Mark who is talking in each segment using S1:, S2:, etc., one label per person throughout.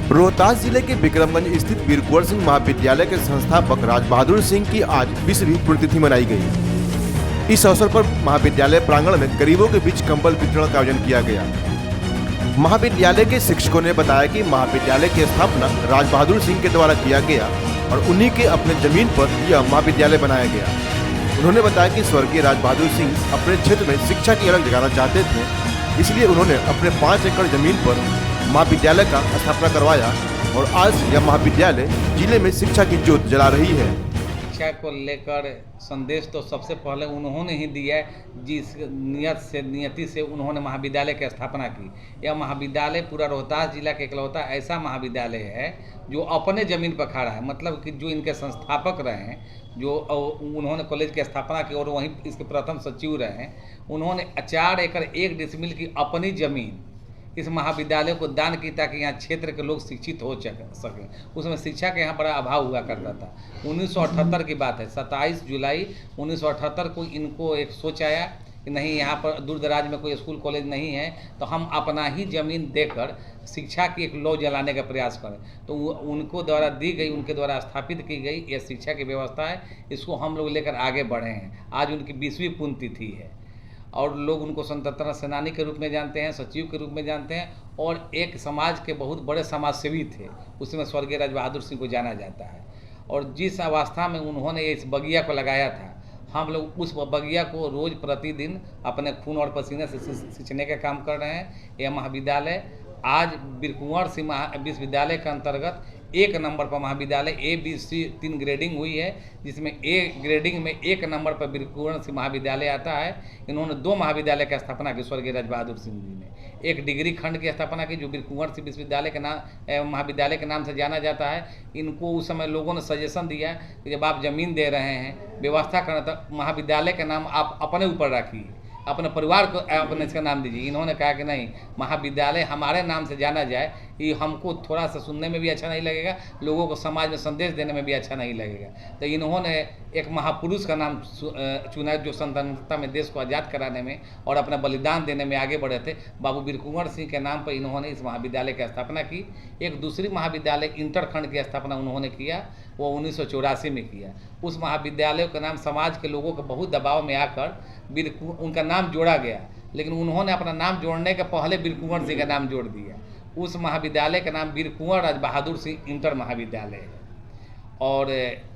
S1: रोहतास जिले के विक्रमगंज स्थित वीर कुंवर सिंह महाविद्यालय के संस्थापक राज बहादुर सिंह की आज 20वीं पुण्यतिथि मनाई गई। इस अवसर पर महाविद्यालय प्रांगण में गरीबों के बीच कंबल वितरण का आयोजन किया गया। महाविद्यालय के शिक्षकों ने बताया कि महाविद्यालय की स्थापना राज बहादुर सिंह के द्वारा किया गया और उन्हीं के अपने जमीन पर यह महाविद्यालय बनाया गया। उन्होंने बताया कि स्वर्गीय राज बहादुर सिंह अपने क्षेत्र में शिक्षा की अलग जगाना चाहते थे, इसलिए उन्होंने अपने 5 एकड़ जमीन पर महाविद्यालय का स्थापना करवाया और आज यह महाविद्यालय जिले में शिक्षा की ज्योत जला रही है।
S2: शिक्षा को लेकर संदेश तो सबसे पहले उन्होंने ही दिया है, जिस नियति से उन्होंने महाविद्यालय की स्थापना की। यह महाविद्यालय पूरा रोहतास जिला के इकलौता ऐसा महाविद्यालय है जो अपने ज़मीन पर खड़ा है। मतलब कि जो इनके संस्थापक रहे हैं, जो उन्होंने कॉलेज की स्थापना की और वहीं इसके प्रथम सचिव रहे हैं, उन्होंने 4 एकड़ 1 डिसमिल की अपनी ज़मीन इस महाविद्यालय को दान की ताकि यहाँ क्षेत्र के लोग शिक्षित हो सकें। उसमें शिक्षा का यहाँ बड़ा अभाव हुआ करता था। 1978 की बात है, 27 जुलाई 1978 को इनको एक सोच आया कि नहीं, यहाँ पर दूर दराज में कोई स्कूल कॉलेज नहीं है, तो हम अपना ही ज़मीन देकर शिक्षा की एक लौ जलाने का प्रयास करें। तो उनको द्वारा दी गई, उनके द्वारा स्थापित की गई यह शिक्षा की व्यवस्था है, इसको हम लोग लेकर आगे बढ़े हैं। आज उनकी 20वीं पुण्यतिथि है और लोग उनको स्वतंत्रता सेनानी के रूप में जानते हैं, सचिव के रूप में जानते हैं और एक समाज के बहुत बड़े समाजसेवी थे। उसमें स्वर्गीय राज बहादुर सिंह को जाना जाता है। और जिस अवस्था में उन्होंने इस बगिया को लगाया था, हम लोग उस बगिया को रोज़ प्रतिदिन अपने खून और पसीने से सींचने का काम कर रहे हैं। यह महाविद्यालय आज वीर कुंवर सिंह विश्वविद्यालय के अंतर्गत 1 नंबर पर महाविद्यालय ABC 3 ग्रेडिंग हुई है, जिसमें A ग्रेडिंग में 1 नंबर पर वीर कुंवर सिंह महाविद्यालय आता है। इन्होंने 2 महाविद्यालय की स्थापना की स्वर्गीय राज बहादुर सिंह जी ने। एक डिग्री खंड की स्थापना की जो वीर कुंवर सिंह विश्वविद्यालय के नाम महाविद्यालय के नाम से जाना जाता है। इनको उस समय लोगों ने सजेशन दिया कि जब आप ज़मीन दे रहे हैं, व्यवस्था करना, तो महाविद्यालय का नाम आप अपने ऊपर रखिए, अपने परिवार को अपने इसका नाम दीजिए। इन्होंने कहा कि नहीं, महाविद्यालय हमारे नाम से जाना जाए, ये हमको थोड़ा सा सुनने में भी अच्छा नहीं लगेगा, लोगों को समाज में संदेश देने में भी अच्छा नहीं लगेगा। तो इन्होंने एक महापुरुष का नाम चुना जो स्वतंत्रता में देश को आज़ाद कराने में और अपना बलिदान देने में आगे बढ़े थे। बाबू वीर कुंवर सिंह के नाम पर इन्होंने इस महाविद्यालय की स्थापना की। एक दूसरी महाविद्यालय इंटर खंड की स्थापना उन्होंने किया, वो 1984 में किया। उस महाविद्यालय का नाम समाज के लोगों के बहुत दबाव में आकर उनका नाम जोड़ा गया, लेकिन उन्होंने अपना नाम जोड़ने के पहले वीर कुंवर सिंह का नाम जोड़ दिया। उस महाविद्यालय का नाम वीर कुंवर राज बहादुर सिंह इंटर महाविद्यालय है और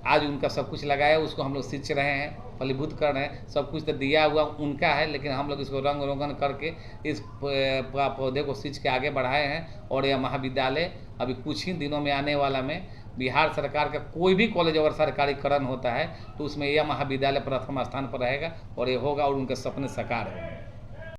S2: आज उनका सब कुछ लगाया, उसको हम लोग सींच रहे हैं, फलीभूत कर रहे हैं। सब कुछ तो दिया हुआ उनका है, लेकिन हम लोग इसको रंग रोगन करके इस पौधे को सींच के आगे बढ़ाए हैं। और यह महाविद्यालय अभी कुछ ही दिनों में आने वाला में बिहार सरकार का कोई भी कॉलेज अगर सरकारीकरण होता है तो उसमें यह महाविद्यालय प्रथम स्थान पर रहेगा और ये होगा और उनके सपने साकार होंगे।